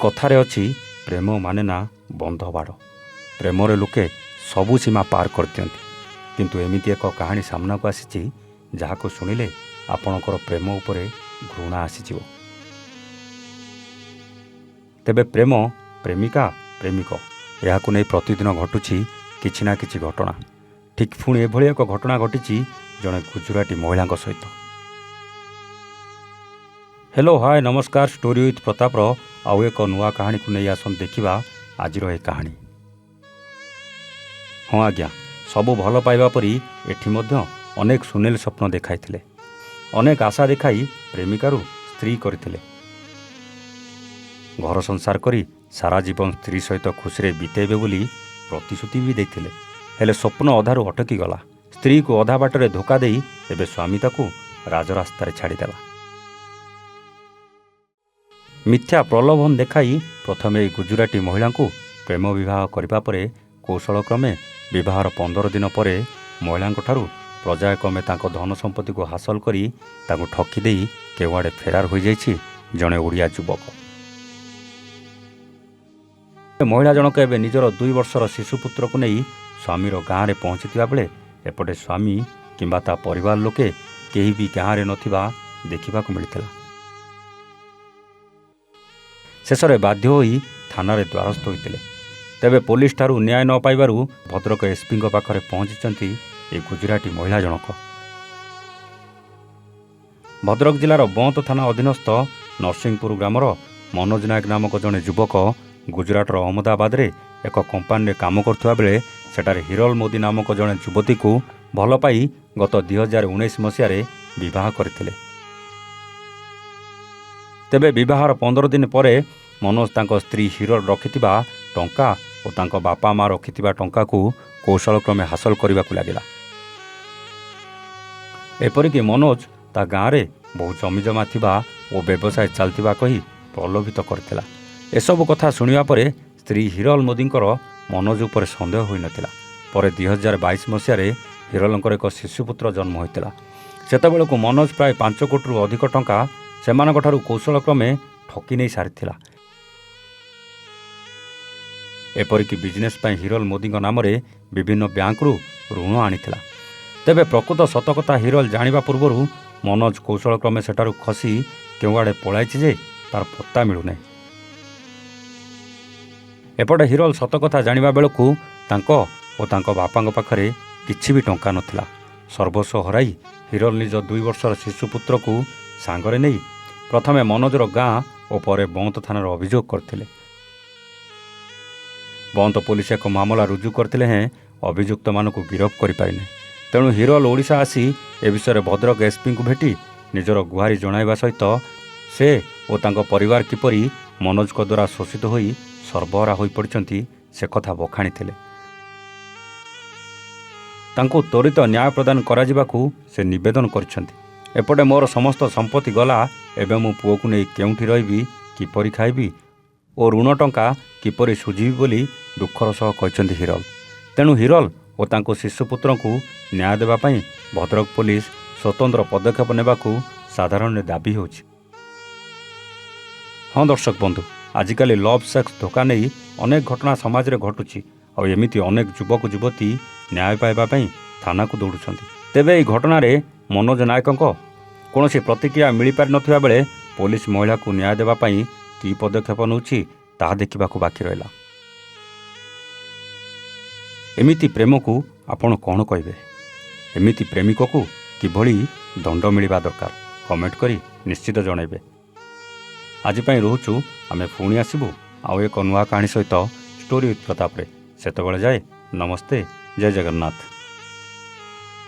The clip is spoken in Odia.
କଥାରେ ଅଛି ପ୍ରେମ ମାନେ ନା ବନ୍ଧ ବାଡ଼। ପ୍ରେମରେ ଲୋକେ ସବୁ ସୀମା ପାର କରିଦିଅନ୍ତି, କିନ୍ତୁ ଏମିତି ଏକ କାହାଣୀ ସାମ୍ନାକୁ ଆସିଛି ଯାହାକୁ ଶୁଣିଲେ ଆପଣଙ୍କର ପ୍ରେମ ଉପରେ ଘୃଣା ଆସିଯିବ। ତେବେ ପ୍ରେମ, ପ୍ରେମିକା, ପ୍ରେମିକ ଏହାକୁ ନେଇ ପ୍ରତିଦିନ ଘଟୁଛି କିଛି ନା କିଛି ଘଟଣା। ଠିକ୍ ପୁଣି ଏଭଳି ଏକ ଘଟଣା ଘଟିଛି ଜଣେ ଗୁଜୁରାଟୀ ମହିଳାଙ୍କ ସହିତ। ହ୍ୟାଲୋ, ହାଏ, ନମସ୍କାର। ଷ୍ଟୋରି ୱିଥ୍ ପ୍ରତାପର ଆଉ ଏକ ନୂଆ କାହାଣୀକୁ ନେଇ ଆସନ୍ତୁ ଦେଖିବା ଆଜିର ଏ କାହାଣୀ। ହଁ ଆଜ୍ଞା, ସବୁ ଭଲ ପାଇବା ପରି ଏଠି ମଧ୍ୟ ଅନେକ ସୁନେଲ ସ୍ୱପ୍ନ ଦେଖାଇଥିଲେ, ଅନେକ ଆଶା ଦେଖାଇ ପ୍ରେମିକାରୁ ସ୍ତ୍ରୀ କରିଥିଲେ। ଘର ସଂସାର କରି ସାରା ଜୀବନ ସ୍ତ୍ରୀ ସହିତ ଖୁସିରେ ବିତେଇବେ ବୋଲି ପ୍ରତିଶ୍ରୁତି ବି ଦେଇଥିଲେ। ହେଲେ ସ୍ୱପ୍ନ ଅଧାରୁ ଅଟକିଗଲା। ସ୍ତ୍ରୀକୁ ଅଧା ବାଟରେ ଧୋକା ଦେଇ ଏବେ ସ୍ୱାମୀ ତାକୁ ରାଜରାସ୍ତାରେ ଛାଡ଼ିଦେଲା। ମିଥ୍ୟା ପ୍ରଲୋଭନ ଦେଖାଇ ପ୍ରଥମେ ଏହି ଗୁଜୁରାଟୀ ମହିଳାଙ୍କୁ ପ୍ରେମ ବିବାହ କରିବା ପରେ କୌଶଳକ୍ରମେ ବିବାହର 15 ଦିନ ପରେ ମହିଳାଙ୍କଠାରୁ ପର୍ଯ୍ୟାୟକ୍ରମେ ତାଙ୍କ ଧନ ସମ୍ପତ୍ତିକୁ ହାସଲ କରି ତାଙ୍କୁ ଠକି ଦେଇ କେଉଁଆଡ଼େ ଫେରାର ହୋଇଯାଇଛି ଜଣେ ଓଡ଼ିଆ ଯୁବକ। ମହିଳା ଜଣକ ଏବେ ନିଜର 2 ବର୍ଷର ଶିଶୁପୁତ୍ରକୁ ନେଇ ସ୍ୱାମୀର ଗାଁରେ ପହଞ୍ଚିଥିବା ବେଳେ ଏପଟେ ସ୍ୱାମୀ କିମ୍ବା ତା ପରିବାର ଲୋକେ କେହି ବି ଗାଁରେ ନଥିବା ଦେଖିବାକୁ ମିଳିଥିଲା। ଶେଷରେ ବାଧ୍ୟ ହୋଇ ଥାନାରେ ଦ୍ୱାରସ୍ଥ ହୋଇଥିଲେ। ତେବେ ପୋଲିସଠାରୁ ନ୍ୟାୟ ନ ପାଇବାରୁ ଭଦ୍ରକ ଏସ୍ପିଙ୍କ ପାଖରେ ପହଞ୍ଚିଛନ୍ତି ଏ ଗୁଜୁରାଟୀ ମହିଳା ଜଣକ। ଭଦ୍ରକ ଜିଲ୍ଲାର ବନ୍ତ ଥାନା ଅଧୀନସ୍ଥ ନରସିଂହପୁର ଗ୍ରାମର ମନୋଜ ନାୟକ ନାମକ ଜଣେ ଯୁବକ ଗୁଜୁରାଟର ଅହମ୍ମଦାବାଦରେ ଏକ କମ୍ପାନୀରେ କାମ କରୁଥିବା ବେଳେ ସେଠାରେ ହିରଲ ମୋଦି ନାମକ ଜଣେ ଯୁବତୀକୁ ଭଲ ପାଇ ଗତ 2019 ମସିହାରେ ବିବାହ କରିଥିଲେ। ତେବେ ବିବାହର 15 ଦିନ ପରେ ମନୋଜ ତାଙ୍କ ସ୍ତ୍ରୀ ହିରଲ ରଖିଥିବା ଟଙ୍କା ଓ ତାଙ୍କ ବାପା ମା ରଖିଥିବା ଟଙ୍କାକୁ କୌଶଳକ୍ରମେ ହାସଲ କରିବାକୁ ଲାଗିଲା। ଏପରିକି ମନୋଜ ତା ଗାଁରେ ବହୁ ଜମିଜମା ଥିବା ଓ ବ୍ୟବସାୟ ଚାଲିଥିବା କହି ପ୍ରଲୋଭିତ କରିଥିଲା। ଏସବୁ କଥା ଶୁଣିବା ପରେ ସ୍ତ୍ରୀ ହିରଲ ମୋଦିଙ୍କର ମନୋଜ ଉପରେ ସନ୍ଦେହ ହୋଇନଥିଲା। ପରେ 2022 ମସିହାରେ ହିରଲଙ୍କର ଏକ ଶିଶୁପୁତ୍ର ଜନ୍ମ ହୋଇଥିଲା। ସେତେବେଳକୁ ମନୋଜ ପ୍ରାୟ 5 କୋଟିରୁ ଅଧିକ ଟଙ୍କା ସେମାନଙ୍କଠାରୁ କୌଶଳକ୍ରମେ ଠକି ନେଇ ସାରିଥିଲା। ଏପରିକି ବିଜନେସ୍ ପାଇଁ ହିରଲ ମୋଦିଙ୍କ ନାମରେ ବିଭିନ୍ନ ବ୍ୟାଙ୍କରୁ ଋଣ ଆଣିଥିଲା। ତେବେ ପ୍ରକୃତ ସତକଥା ହିରଲ ଜାଣିବା ପୂର୍ବରୁ ମନୋଜ କୌଶଳକ୍ରମେ ସେଠାରୁ ଖସି କେଉଁଆଡ଼େ ପଳାଇଛି ଯେ ତାର ପତ୍ତା ମିଳୁନାହିଁ। ଏପଟେ ହିରଲ ସତକଥା ଜାଣିବା ବେଳକୁ ତାଙ୍କ ଓ ତାଙ୍କ ବାପାଙ୍କ ପାଖରେ କିଛି ବି ଟଙ୍କା ନଥିଲା। ସର୍ବସ୍ୱ ହରାଇ ହିରଲ ନିଜ 2 ବର୍ଷର ଶିଶୁପୁତ୍ରକୁ ସାଙ୍ଗରେ ନେଇ ପ୍ରଥମେ ମନୋଜର ଗାଁ ଓ ପରେ ବନ୍ତ ଥାନାରେ ଅଭିଯୋଗ କରିଥିଲେ। ବନ୍ତ ପୋଲିସ ଏକ ମାମଲା ରୁଜୁ କରିଥିଲେ ହେଁ ଅଭିଯୁକ୍ତମାନଙ୍କୁ ଗିରଫ କରିପାରିନାହିଁ। ତେଣୁ ହିରଲ ଓଡ଼ିଶା ଆସି ଏ ବିଷୟରେ ଭଦ୍ରକ ଏସ୍ପିଙ୍କୁ ଭେଟି ନିଜର ଗୁହାରି ଜଣାଇବା ସହିତ ସେ ଓ ତାଙ୍କ ପରିବାର କିପରି ମନୋଜଙ୍କ ଦ୍ୱାରା ଶୋଷିତ ହୋଇ ସର୍ବହରା ହୋଇପଡ଼ିଛନ୍ତି ସେ କଥା ବଖାଣିଥିଲେ। ତାଙ୍କୁ ତ୍ୱରିତ ନ୍ୟାୟ ପ୍ରଦାନ କରାଯିବାକୁ ସେ ନିବେଦନ କରିଛନ୍ତି। ଏପଟେ ମୋର ସମସ୍ତ ସମ୍ପତ୍ତି ଗଲା, ଏବେ ମୁଁ ପୁଅକୁ ନେଇ କେଉଁଠି ରହିବି, କିପରି ଖାଇବି ଓ ଋଣ ଟଙ୍କା କିପରି ଶୁଝିବି ବୋଲି ଦୁଃଖର ସହ କହିଛନ୍ତି ହିରଲ। ତେଣୁ ହିରଲ ଓ ତାଙ୍କ ଶିଶୁପୁତ୍ରଙ୍କୁ ନ୍ୟାୟ ଦେବା ପାଇଁ ଭଦ୍ରକ ପୋଲିସ ସ୍ୱତନ୍ତ୍ର ପଦକ୍ଷେପ ନେବାକୁ ସାଧାରଣରେ ଦାବି ହେଉଛି। ହଁ ଦର୍ଶକ ବନ୍ଧୁ, ଆଜିକାଲି ଲଭ୍ ସେକ୍ସ ଧୋକା ନେଇ ଅନେକ ଘଟଣା ସମାଜରେ ଘଟୁଛି ଆଉ ଏମିତି ଅନେକ ଯୁବକ ଯୁବତୀ ନ୍ୟାୟ ପାଇବା ପାଇଁ ଥାନାକୁ ଦୌଡ଼ୁଛନ୍ତି। ତେବେ ଏହି ଘଟଣାରେ ମନୋଜ ନାୟକଙ୍କ କୌଣସି ପ୍ରତିକ୍ରିୟା ମିଳିପାରିନଥିବା ବେଳେ ପୋଲିସ ମହିଳାକୁ ନ୍ୟାୟ ଦେବା ପାଇଁ କି ପଦକ୍ଷେପ ନେଉଛି ତାହା ଦେଖିବାକୁ ବାକି ରହିଲା। ଏମିତି ପ୍ରେମକୁ ଆପଣ କ'ଣ କହିବେ? ଏମିତି ପ୍ରେମିକକୁ କିଭଳି ଦଣ୍ଡ ମିଳିବା ଦରକାର କମେଣ୍ଟ କରି ନିଶ୍ଚିତ ଜଣାଇବେ। ଆଜି ପାଇଁ ରହୁଛୁ, ଆମେ ପୁଣି ଆସିବୁ ଆଉ ଏକ ନୂଆ କାହାଣୀ ସହିତ ଷ୍ଟୋରି ୱିଥ୍ ପ୍ରତାପରେ। ସେତେବେଳେ ଯାଏ ନମସ୍ତେ, ଜୟ ଜଗନ୍ନାଥ।